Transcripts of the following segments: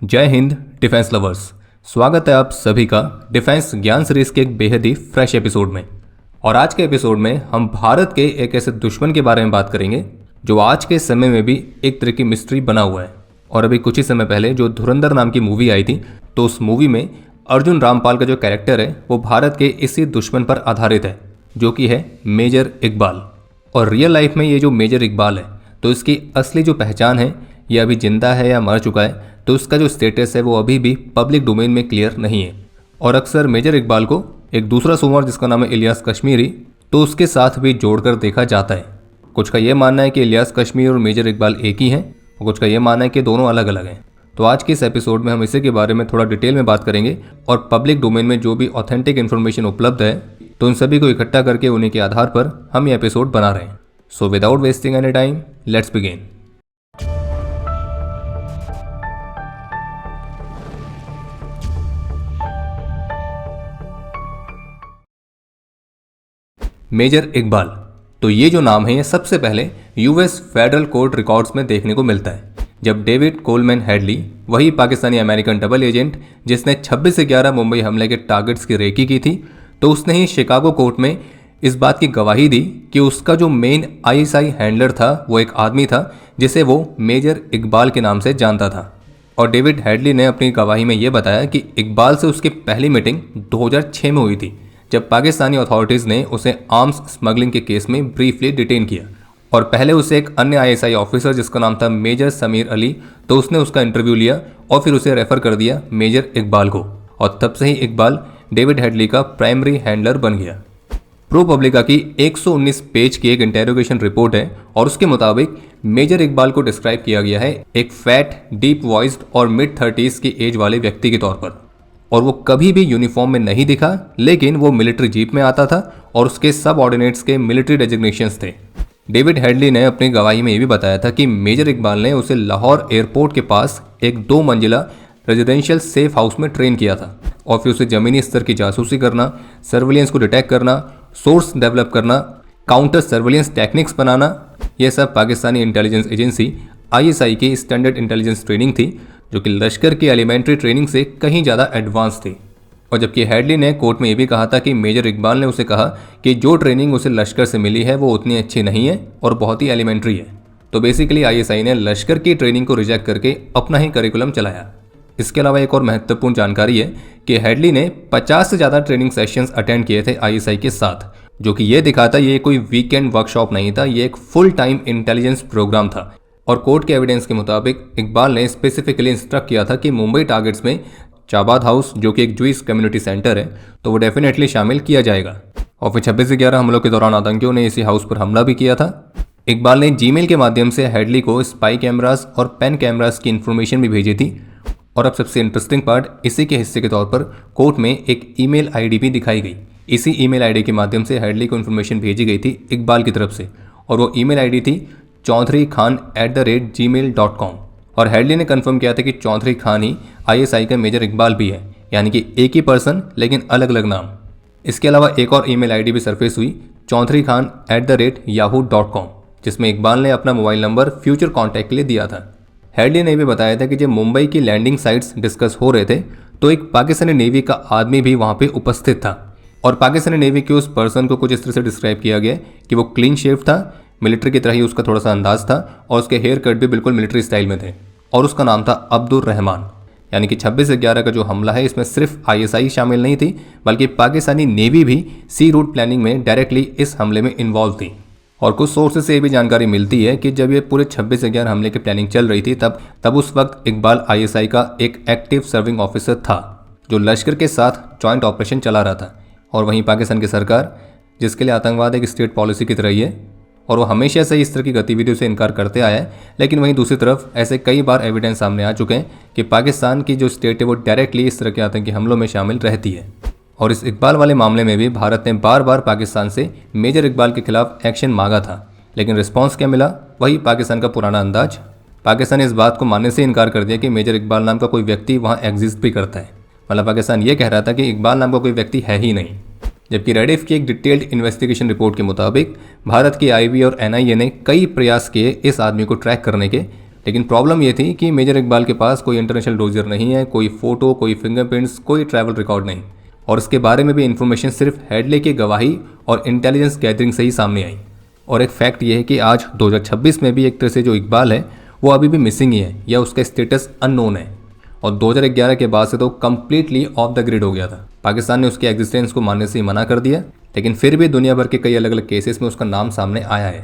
जय Hind defence lovers. स्वागत है आप सभी का डिफेंस ज्ञान सीरीज के एक बेहद ही फ्रेश एपिसोड में। और आज के एपिसोड में हम भारत के एक ऐसे दुश्मन के बारे में बात करेंगे जो आज के समय में भी एक तरह की मिस्ट्री बना हुआ है। और अभी कुछ ही समय पहले जो धुरंधर नाम की मूवी आई थी, तो उस मूवी में अर्जुन रामपाल का जो कैरेक्टर है वो भारत के इसी दुश्मन पर आधारित है, जो कि है मेजर इकबाल। और रियल लाइफ में ये जो मेजर इकबाल है, तो इसकी असली जो पहचान है, ये अभी जिंदा है या मर चुका है, तो उसका जो स्टेटस है वो अभी भी पब्लिक डोमेन में क्लियर नहीं है। और अक्सर मेजर इकबाल को एक दूसरा सोमवार जिसका नाम है इलियास कश्मीरी, तो उसके साथ भी जोड़कर देखा जाता है। कुछ का यह मानना है कि इलियास कश्मीरी और मेजर इकबाल एक ही हैं, और कुछ का यह मानना है कि दोनों अलग अलग हैं। तो आज के इस एपिसोड में हम इसी के बारे में थोड़ा डिटेल में बात करेंगे और पब्लिक डोमेन में जो भी ऑथेंटिक इन्फॉर्मेशन उपलब्ध है, तो उन सभी को इकट्ठा करके उन्हीं के आधार पर हम ये एपिसोड बना रहे हैं। So without wasting any time, let's begin. Major Iqbal, तो ये जो नाम है ये सबसे पहले यूएस फेडरल कोर्ट रिकॉर्ड्स में देखने को मिलता है, जब डेविड कोलमैन हेडली, वही पाकिस्तानी अमेरिकन डबल एजेंट जिसने 26/11 मुंबई हमले के टारगेट्स की रेकी की थी, तो उसने ही शिकागो कोर्ट में इस बात की गवाही दी कि उसका जो मेन आईएसआई हैंडलर था वो एक आदमी था जिसे वो मेजर इकबाल के नाम से जानता था। और डेविड हेडली ने अपनी गवाही में ये बताया कि इकबाल से उसकी पहली मीटिंग 2006 में हुई थी, जब पाकिस्तानी अथॉरिटीज़ ने उसे आर्म्स स्मगलिंग के केस में ब्रीफली डिटेन किया। और पहले उसे एक अन्य आईएसआई ऑफिसर जिसका नाम था मेजर समीर अली, तो उसने उसका इंटरव्यू लिया और फिर उसे रेफर कर दिया मेजर इकबाल को। और तब से ही इकबाल डेविड हेडली का प्राइमरी हैंडलर बन गया। प्रो पब्लिका की 119 पेज की एक इंटेरोगेशन रिपोर्ट है और उसके मुताबिक मेजर इकबाल को डिस्क्राइब किया गया है एक फैट, डीप वॉइस्ड और मिड 30s की एज वाले व्यक्ति के तौर पर। और वो कभी भी यूनिफॉर्म में नहीं दिखा, लेकिन वो मिलिट्री जीप में आता था और उसके सब ऑर्डिनेट्स के मिलिट्री डेजिग्नेशंस थे। डेविड हेडली ने अपनी गवाही में ये भी बताया था कि मेजर इकबाल ने उसे लाहौर एयरपोर्ट के पास एक 2 मंजिला रेजिडेंशियल सेफ हाउस में ट्रेन किया था और फिर उसे जमीनी स्तर की जासूसी करना, सर्विलियंस को डिटेक्ट करना, सोर्स डेवलप करना, काउंटर सर्विलियंस टेक्निक्स बनाना, यह सब पाकिस्तानी इंटेलिजेंस एजेंसी आईएसआई की स्टैंडर्ड इंटेलिजेंस ट्रेनिंग थी, जो कि लश्कर की एलिमेंट्री ट्रेनिंग से कहीं ज़्यादा एडवांस थी। और जबकि हेडली ने कोर्ट में ये भी कहा था कि मेजर इकबाल ने उसे कहा कि जो ट्रेनिंग उसे लश्कर से मिली है वो उतनी अच्छी नहीं है और बहुत ही एलिमेंट्री है। तो बेसिकली आईएसआई ने लश्कर की ट्रेनिंग को रिजेक्ट करके अपना ही करिकुलम चलाया। इसके अलावा एक और महत्वपूर्ण जानकारी है कि हेडली ने 50 से ज़्यादा ट्रेनिंग सेशंस अटेंड किए थे आईएसआई के साथ, जो कि ये दिखाता ये कोई वीकेंड वर्कशॉप नहीं था, ये एक फुल टाइम इंटेलिजेंस प्रोग्राम था। और कोर्ट के एविडेंस के मुताबिक इकबाल ने स्पेसिफिकली इंस्ट्रक्ट किया था कि मुंबई टारगेट्स में चाबाद हाउस, जो कि एक जूइश कम्युनिटी सेंटर है, तो वो डेफिनेटली शामिल किया जाएगा। और फिर 26/11 हमलों के दौरान आतंकियों ने इसी हाउस पर हमला भी किया था। इकबाल ने जीमेल के माध्यम से हेडली को स्पाई कैमरास और पेन कैमरास की इन्फॉर्मेशन भी भेजी थी। और अब सबसे इंटरेस्टिंग पार्ट, इसी के हिस्से के तौर पर कोर्ट में एक ईमेल आईडी भी दिखाई गई। इसी ईमेल आईडी के माध्यम से हेडली को इन्फॉर्मेशन भेजी गई थी इकबाल की तरफ से, और वो ईमेल आईडी थी chaudhrykhan@gmail.com। और हेडली ने कंफर्म किया था कि चौधरी खान ही आईएसआई का मेजर इकबाल भी है, यानी कि एक ही पर्सन लेकिन अलग अलग नाम। इसके अलावा एक और ईमेल आईडी भी सरफेस हुई, chaudhrykhan@yahoo.com, जिसमें इकबाल ने अपना मोबाइल नंबर फ्यूचर कॉन्टैक्ट के लिए दिया था। हेडली ने भी बताया था कि जब मुंबई की लैंडिंग साइट्स डिस्कस हो रहे थे, तो एक पाकिस्तानी नेवी का आदमी भी वहाँ पे उपस्थित था। और पाकिस्तानी नेवी के उस पर्सन को कुछ इस तरह से डिस्क्राइब किया गया कि वो क्लीन शेव था, मिलिट्री की तरह ही उसका थोड़ा सा अंदाज था, और उसके हेयर कट भी बिल्कुल मिलिट्री स्टाइल में थे, और उसका नाम था अब्दुल रहमान। यानी कि 26/11 का जो हमला है, इसमें सिर्फ आईएसआई शामिल नहीं थी, बल्कि पाकिस्तानी नेवी भी सी रूट प्लानिंग में डायरेक्टली इस हमले में इन्वॉल्व थी। और कुछ सोर्सेज से ये भी जानकारी मिलती है कि जब ये पूरे 26/11 हमले की प्लानिंग चल रही थी, तब उस वक्त इकबाल आईएसआई का एक एक्टिव सर्विंग ऑफिसर था, जो लश्कर के साथ जॉइंट ऑपरेशन चला रहा था। और वहीं पाकिस्तान की सरकार, जिसके लिए आतंकवाद एक स्टेट पॉलिसी की तरह ही है, और वो हमेशा से इस तरह की गतिविधियों से इनकार करते आया है। लेकिन वहीं दूसरी तरफ ऐसे कई बार एविडेंस सामने आ चुके हैं कि पाकिस्तान की जो स्टेट है वो डायरेक्टली इस तरह के आतंकी हमलों में शामिल रहती है। और इस इकबाल वाले मामले में भी भारत ने बार बार पाकिस्तान से मेजर इकबाल के खिलाफ एक्शन मांगा था, लेकिन रिस्पॉन्स क्या मिला? वही पाकिस्तान का पुराना अंदाज। पाकिस्तान ने इस बात को मानने से इनकार कर दिया कि मेजर इकबाल नाम का कोई व्यक्ति वहाँ एग्जिस्ट भी करता है। मतलब पाकिस्तान ये कह रहा था कि इकबाल नाम का कोई व्यक्ति है ही नहीं। जबकि रेडिफ की एक डिटेल्ड इन्वेस्टिगेशन रिपोर्ट के मुताबिक भारत की आईबी और एनआईए ने कई प्रयास किए इस आदमी को ट्रैक करने के, लेकिन प्रॉब्लम ये थी कि मेजर इकबाल के पास कोई इंटरनेशनल डोजर नहीं है, कोई फोटो, कोई फिंगरप्रिंट्स, कोई ट्रैवल रिकॉर्ड नहीं, और इसके बारे में भी इन्फॉर्मेशन सिर्फ हेडले की गवाही और इंटेलिजेंस गैदरिंग से ही सामने आई। और एक फैक्ट ये है कि आज 2026 में भी एक तरह से जो इकबाल है वो अभी भी मिसिंग ही है या उसका स्टेटस अननोन है, और 2011 के बाद से तो कम्प्लीटली ऑफ द ग्रिड हो गया था। पाकिस्तान ने उसकी एग्जिस्टेंस को मानने से ही मना कर दिया, लेकिन फिर भी दुनिया भर के कई अलग अलग केसेस में उसका नाम सामने आया है।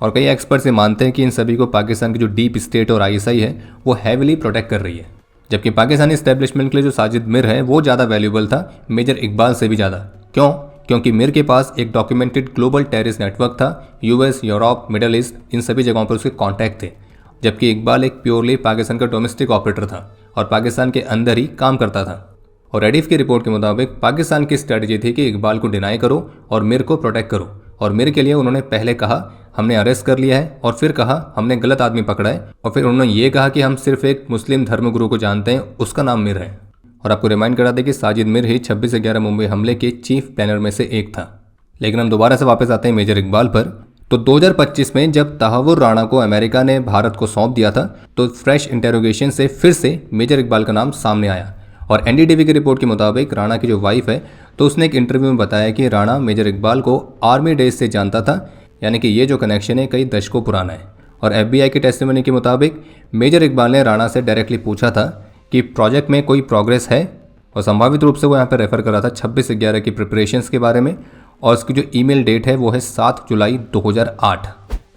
और कई एक्सपर्ट्स ये मानते हैं कि इन सभी को पाकिस्तान की जो डीप स्टेट और आईएसआई है वो हैविली प्रोटेक्ट कर रही है, जबकि पाकिस्तानी एस्टेब्लिशमेंट के लिए जो साजिद मिर है वो ज़्यादा वैल्यूबल था मेजर इकबाल से भी ज़्यादा। क्यों? क्योंकि मिर के पास एक डॉक्यूमेंटेड ग्लोबल टेररिस्ट नेटवर्क था, यूएस, यूरोप, मिडल ईस्ट, इन सभी जगहों पर उसके कॉन्टैक्ट थे, जबकि इकबाल एक प्योरली पाकिस्तान का डोमेस्टिक ऑपरेटर था और पाकिस्तान के अंदर ही काम करता था। और रेडिफ की रिपोर्ट के मुताबिक पाकिस्तान की स्ट्रेटजी थी कि इकबाल को डिनाई करो और मिर को प्रोटेक्ट करो, और मिर के लिए उन्होंने पहले कहा हमने अरेस्ट कर लिया है, और फिर कहा हमने गलत आदमी पकड़ा है, और फिर उन्होंने ये कहा कि हम सिर्फ एक मुस्लिम धर्मगुरु को जानते हैं, उसका नाम मिर है। और आपको रिमाइंड करा दें कि साजिद मिर ही 26/11 मुंबई हमले के चीफ प्लानर में से एक था। लेकिन हम दोबारा से वापस आते हैं मेजर इकबाल पर। तो 2025 में जब तहव्वुर राणा को अमेरिका ने भारत को सौंप दिया था, तो फ्रेश इंटेरोगेशन से फिर से मेजर इकबाल का नाम सामने आया। और एनडीटीवी की रिपोर्ट के मुताबिक राणा की जो वाइफ है, तो उसने एक इंटरव्यू में बताया कि राणा मेजर इकबाल को आर्मी डेज से जानता था, यानी कि ये जो कनेक्शन है कई दशकों पुराना है। और एफबीआई की टेस्टिमनी के मुताबिक मेजर इकबाल ने राणा से डायरेक्टली पूछा था कि प्रोजेक्ट में कोई प्रोग्रेस है, और संभावित रूप से वो यहाँ पर रेफर कर रहा था 26/11 की प्रिपरेशंस के बारे में, और उसकी जो ईमेल डेट है वो है 7 जुलाई 2008।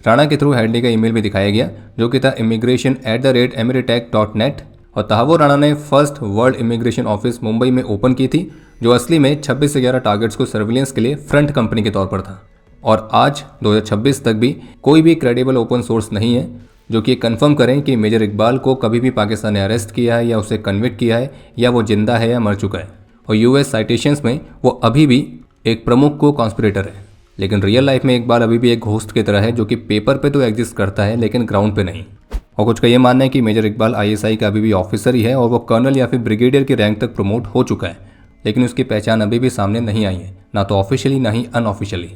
राणा के थ्रू हेडली का ईमेल भी दिखाया गया जो कि था immigration@emiratech.net, और तहव्वुर राणा ने first world immigration office Mumbai में ओपन की थी, जो असली में 26/11 टारगेट्स को सर्विलेंस के लिए फ्रंट कंपनी के तौर पर था। और आज 2026 तक भी कोई भी क्रेडिबल ओपन सोर्स नहीं है जो कि कंफर्म करें कि मेजर इकबाल को कभी भी पाकिस्तान ने अरेस्ट किया है या उसे कन्विक्ट किया है, या वो जिंदा है या मर चुका है। और यूएस साइटेशंस में वो अभी भी एक प्रमुख को कॉन्स्पिरेटर है, लेकिन रियल लाइफ में इकबाल अभी भी एक घोस्ट की तरह है जो कि पेपर पे तो एग्जिस्ट करता है लेकिन ग्राउंड पे नहीं। और कुछ का ये मानना है कि मेजर इकबाल आईएसआई का अभी भी ऑफिसर ही है और वो कर्नल या फिर ब्रिगेडियर की रैंक तक प्रमोट हो चुका है, लेकिन उसकी पहचान अभी भी सामने नहीं आई है, ना तो ऑफिशियली ना ही अनऑफिशियली।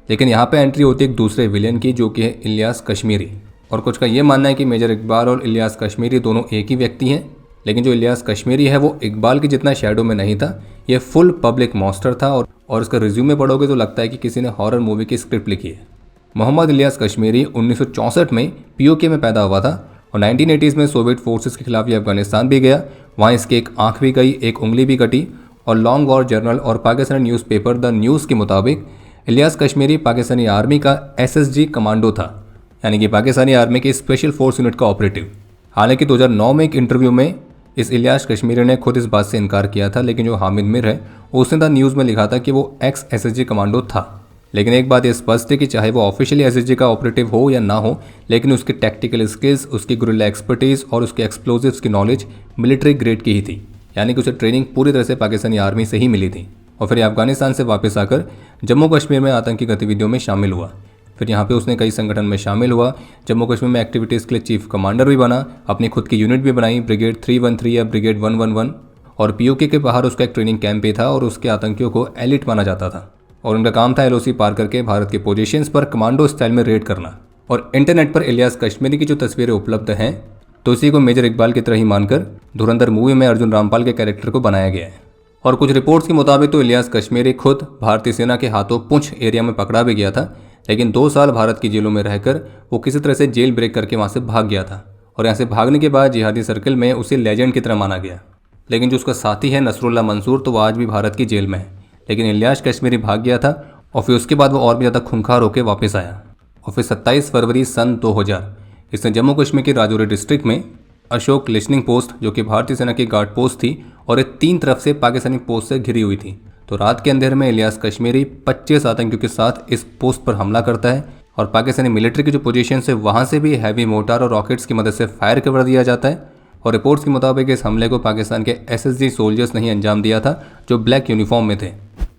लेकिन यहाँ पे एंट्री होती है एक दूसरे विलेन की, जो कि है इलियास कश्मीरी। और कुछ का ये मानना है कि मेजर इकबाल और इलियास कश्मीरी दोनों एक ही व्यक्ति हैं, लेकिन जो इलियास कश्मीरी है वो इकबाल के जितना शैडो में नहीं था, ये फुल पब्लिक मॉन्स्टर था, और उसका रिज्यूमे पढ़ोगे तो लगता है कि किसी ने हॉरर मूवी की स्क्रिप्ट लिखी है। मोहम्मद इलियास कश्मीरी 1964 में पीओके में पैदा हुआ था, और 1980s में सोवियत फोर्सेस के खिलाफ ये अफगानिस्तान भी गया। वहाँ इसकी एक आंख भी गई, एक उंगली भी कटी। और लॉन्ग वॉर जर्नल और पाकिस्तानी न्यूज़पेपर द न्यूज़ के मुताबिक इलियास कश्मीरी पाकिस्तानी आर्मी का एसएसजी कमांडो था, यानी कि पाकिस्तानी आर्मी की स्पेशल फोर्स यूनिट का ऑपरेटिव। हालांकि 2009 में एक इंटरव्यू में इस इलियास कश्मीरी ने खुद इस बात से इनकार किया था, लेकिन जो हामिद मिर है उसने द न्यूज़ में लिखा था कि वो एक्स एसएसजी कमांडो था। लेकिन एक बात ये स्पष्ट है कि चाहे वो ऑफिशियली एसएसजी का ऑपरेटिव हो या ना हो, लेकिन उसकी टैक्टिकल स्किल्स, उसकी गुरिल्ला एक्सपर्टीज और उसके एक्सप्लोजिव्स की नॉलेज मिलिट्री ग्रेड की ही थी, यानी कि उसे ट्रेनिंग पूरी तरह से पाकिस्तानी आर्मी से ही मिली थी। और फिर अफगानिस्तान से वापस आकर जम्मू कश्मीर में आतंकी गतिविधियों में शामिल हुआ। फिर यहाँ पे उसने कई संगठन में शामिल हुआ, जम्मू कश्मीर में एक्टिविटीज़ के लिए चीफ कमांडर भी बना, अपनी खुद की यूनिट भी बनाई, ब्रिगेड 313 या ब्रिगेड 111, और पीओके के बाहर उसका एक ट्रेनिंग कैंप भी था और उसके आतंकियों को एलिट माना जाता था। और उनका काम था एलओसी पार करके भारत के पोजीशंस पर कमांडो स्टाइल में रेड करना। और इंटरनेट पर इलियास कश्मीरी की जो तस्वीरें उपलब्ध हैं, तो इसी को मेजर इकबाल की तरह ही मानकर धुरंधर मूवी में अर्जुन रामपाल के कैरेक्टर को बनाया गया है। और कुछ रिपोर्ट्स के मुताबिक तो इलियास कश्मीरी खुद भारतीय सेना के हाथों पुंछ एरिया में पकड़ा भी गया था, लेकिन 2 साल भारत की जेलों में रहकर वो किसी तरह से जेल ब्रेक करके वहाँ से भाग गया था। और यहाँ से भागने के बाद जिहादी सर्कल में उसे लेजेंड की तरह माना गया। लेकिन जो उसका साथी है नसरुल्ला मंसूर, तो वो आज भी भारत की जेल में है। लेकिन इलियास कश्मीरी भाग गया था और फिर उसके बाद वो और भी ज़्यादा खूंखार होकर वापस आया। और फिर 27 फरवरी सन 2000 इसने जम्मू कश्मीर के राजौरी डिस्ट्रिक्ट में अशोक लिस्निंग पोस्ट, जो कि भारतीय सेना की गार्ड पोस्ट थी और ये 3 तरफ से पाकिस्तानी पोस्ट से घिरी हुई थी, तो रात के अंधेरे में इलियास कश्मीरी 25 आतंकियों के साथ इस पोस्ट पर हमला करता है। और पाकिस्तानी मिलिट्री की जो पोजीशन है वहाँ से भी हैवी मोटार और रॉकेट्स की मदद से फायर कर दिया जाता है। और रिपोर्ट्स के मुताबिक इस हमले को पाकिस्तान के एसएसजी सोल्जर्स ने ही अंजाम दिया था, जो ब्लैक यूनिफॉर्म में थे।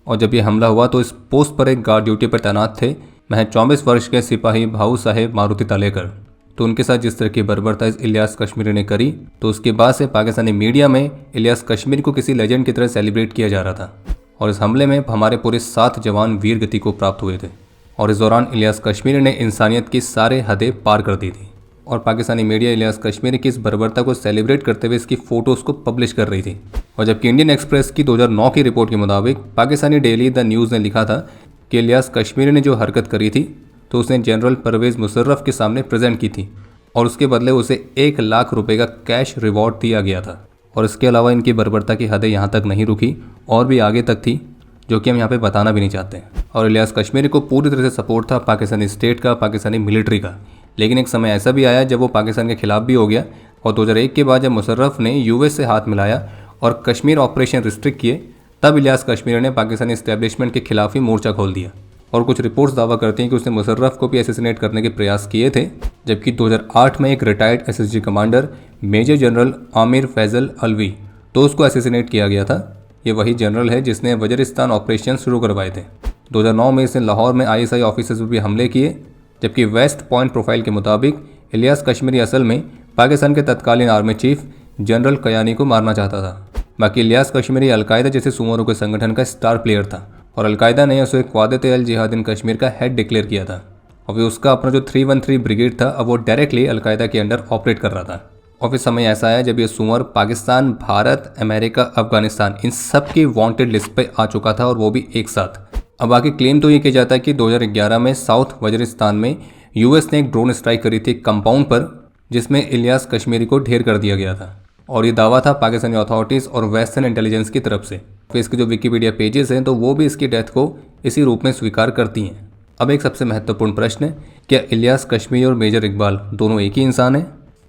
और जब ये हमला हुआ तो इस पोस्ट पर एक गार्ड ड्यूटी पर तैनात थे महज 24 वर्ष के सिपाही भाऊ साहेब मारुति तालेकर। तो उनके साथ जिस तरह की बर्बरता इस इलियास कश्मीरी ने करी, तो उसके बाद से पाकिस्तानी मीडिया में इलियास कश्मीरी को किसी लेजेंड की तरह सेलिब्रेट किया जा रहा था। और इस हमले में हमारे पूरे 7 जवान वीर गति को प्राप्त हुए थे। और इस दौरान इलियास कश्मीरी ने इंसानियत की सारे हदें पार कर दी थी। और पाकिस्तानी मीडिया इलियास कश्मीरी की इस बर्बरता को सेलिब्रेट करते हुए इसकी फ़ोटोज़ को पब्लिश कर रही थी। और जबकि इंडियन एक्सप्रेस की 2009 की रिपोर्ट के मुताबिक पाकिस्तानी डेली द न्यूज़ ने लिखा था कि इलियास कश्मीरी ने जो हरकत करी थी तो उसने जनरल परवेज़ मुशर्रफ के सामने प्रेजेंट की थी और उसके बदले उसे 1 लाख रुपए का कैश रिवॉर्ड दिया गया था। और इसके अलावा इनकी बर्बरता की हदें यहाँ तक नहीं रुकी और भी आगे तक थी, जो कि हम यहाँ पे बताना भी नहीं चाहते। और इलियास कश्मीरी को पूरी तरह से सपोर्ट था पाकिस्तानी स्टेट का, पाकिस्तानी मिलिट्री का। लेकिन एक समय ऐसा भी आया जब वो पाकिस्तान के खिलाफ भी हो गया और 2001 के बाद जब मुशर्रफ ने यूएस से हाथ मिलाया और कश्मीर ऑपरेशन रिस्ट्रिक्ट किए, तब इलियास कश्मीरी ने पाकिस्तानी एस्टेब्लिशमेंट के खिलाफ ही मोर्चा खोल दिया। और कुछ रिपोर्ट्स दावा करती हैं कि उसने मुशर्रफ को भी असैसिनेट करने के प्रयास किए थे, जबकि 2008 में एक retired SSG commander major general Amir Faisal Alvi तो उसको असैसिनेट किया गया था। ये वही जनरल है जिसने वजीरिस्तान ऑपरेशन शुरू करवाए थे। 2009 में इसने लाहौर में आईएसआई ऑफिसर्स पर भी हमले किए, जबकि वेस्ट पॉइंट प्रोफाइल के मुताबिक इलियास कश्मीरी असल में पाकिस्तान के तत्कालीन आर्मी चीफ जनरल कयानी को मारना चाहता था। बाकी इलियास कश्मीरी अलकायदा जैसे सुमोरों के संगठन का स्टार प्लेयर था और अलकायदा ने उसे क़्वादत अल जिहाद इन कश्मीर का हेड डिक्लेयर किया था। और फिर उसका अपना जो 313 ब्रिगेड था अब वो डायरेक्टली अलकायदा के अंडर ऑपरेट कर रहा था। और फिर समय ऐसा आया जब ये सुमर पाकिस्तान, भारत, अमेरिका, अफगानिस्तान इन सब की वांटेड लिस्ट पे आ चुका था और वो भी एक साथ। अब बाकी क्लेम तो ये किया जाता है कि 2011 में साउथ वजीरिस्तान में यूएस ने एक ड्रोन स्ट्राइक करी थी कंपाउंड पर, जिसमें इलियास कश्मीरी को ढेर कर दिया गया था। और ये दावा था पाकिस्तानी अथॉरिटीज़ और वेस्टर्न इंटेलिजेंस की तरफ से। फिर इसके जो विकीपीडिया पेजेस हैं तो वो भी इसकी डेथ को इसी रूप में स्वीकार करती हैं। अब एक सबसे महत्वपूर्ण प्रश्न है, क्या इलियास कश्मीरी और मेजर इकबाल दोनों एक ही इंसान हैं?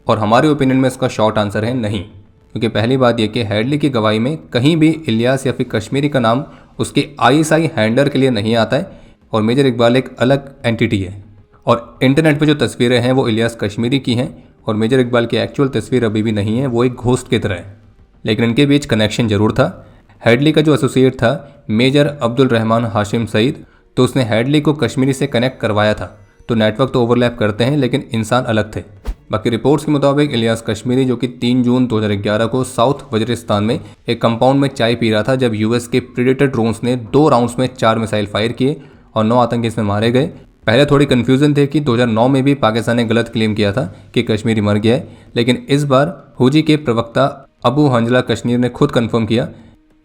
और हमारे ओपिनियन में इसका शॉर्ट आंसर है नहीं, क्योंकि पहली बात यह कि हेडली की गवाही में कहीं भी इलियास या फिर कश्मीरी का नाम उसके आईएसआई हैंडलर के लिए नहीं आता है और मेजर इकबाल एक अलग एंटिटी है। और इंटरनेट पे जो तस्वीरें हैं वो इलियास कश्मीरी की हैं और मेजर इकबाल की एक्चुअल तस्वीर अभी भी नहीं है, वो एक घोस्ट की तरह है। लेकिन इनके बीच कनेक्शन जरूर था। हेडली का जो एसोसिएट था मेजर अब्दुल रहमान हाशिम सईद, तो उसने हेडली को कश्मीरी से कनेक्ट करवाया था। तो नेटवर्क तो ओवरलैप करते हैं लेकिन इंसान अलग थे। बाकी रिपोर्ट्स के मुताबिक इलियास कश्मीरी, जो कि 3 जून 2011 को साउथ वजीरिस्तान में एक कंपाउंड में चाय पी रहा था जब यूएस के प्रेडेटर ड्रोन्स ने 2 राउंड्स में 4 मिसाइल फायर किए और 9 आतंकी इसमें मारे गए। पहले थोड़ी कन्फ्यूजन थे कि 2009 में भी पाकिस्तान ने गलत क्लेम किया था कि कश्मीरी मर गया है, लेकिन इस बार हुजी के प्रवक्ता अबू हंजला कश्मीर ने खुद कंफर्म किया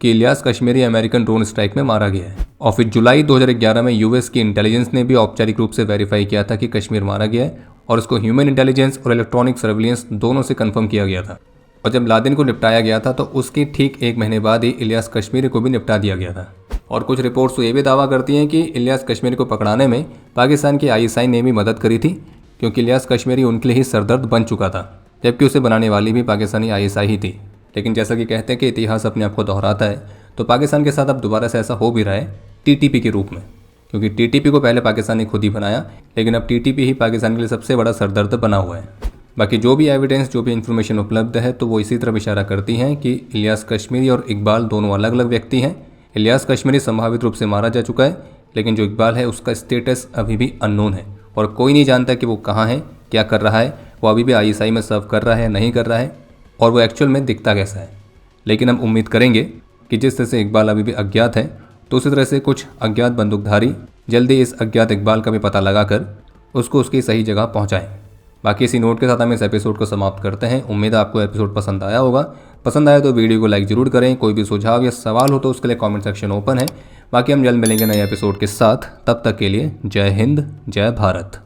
कि Ilyas Kashmiri American drone strike में मारा गया है। और फिर जुलाई 2011 में यूएस की इंटेलिजेंस ने भी औपचारिक रूप से वेरीफाई किया था कि कश्मीर मारा गया है और उसको ह्यूमन इंटेलिजेंस और इलेक्ट्रॉनिक सर्विलेंस दोनों से कंफर्म किया गया था। और जब लादेन को निपटाया गया था तो उसके ठीक 1 महीने बाद ही इलियास कश्मीरी को भी निपटा दिया गया था। और कुछ रिपोर्ट्स तो ये भी दावा करती हैं कि इलियास कश्मीरी को पकड़ाने में पाकिस्तान की आईएसआई ने भी मदद करी थी, क्योंकि इलियास कश्मीरी उनके लिए ही सरदर्द बन चुका था, जबकि उसे बनाने वाली भी पाकिस्तानी आईएसआई ही थी। लेकिन जैसा कि कहते हैं कि इतिहास अपने आप को दोहराता है, तो पाकिस्तान के साथ अब दोबारा से ऐसा हो भी रहा है टीटीपी के रूप में, क्योंकि टीटीपी को पहले पाकिस्तान ने खुद ही बनाया, लेकिन अब टीटीपी ही पाकिस्तान के लिए सबसे बड़ा सरदर्द बना हुआ है। बाकी जो भी एविडेंस, जो भी इन्फॉर्मेशन उपलब्ध है तो वो इसी तरफ इशारा करती हैं कि इलियास कश्मीरी और इकबाल दोनों अलग अलग व्यक्ति हैं। इलियास कश्मीरी संभावित रूप से मारा जा चुका है, लेकिन जो इकबाल है उसका स्टेटस अभी भी अननोन है और कोई नहीं जानता कि वो कहाँ है, क्या कर रहा है, वो अभी भी आईएसआई में सर्व कर रहा है, नहीं कर रहा है, और वो एक्चुअल में दिखता कैसा है। लेकिन हम उम्मीद करेंगे कि जिस तरह से इकबाल अभी भी अज्ञात है, तो उसी तरह से कुछ अज्ञात बंदूकधारी जल्दी इस अज्ञात इकबाल का भी पता लगाकर उसको उसकी सही जगह पहुँचाएँ। बाकी इसी नोट के साथ हम इस एपिसोड को समाप्त करते हैं। उम्मीद है आपको एपिसोड पसंद आया होगा। पसंद आया तो वीडियो को लाइक जरूर करें। कोई भी सुझाव या सवाल हो तो उसके लिए कमेंट सेक्शन ओपन है। बाकी हम जल्द मिलेंगे नए एपिसोड के साथ। तब तक के लिए जय हिंद, जय भारत।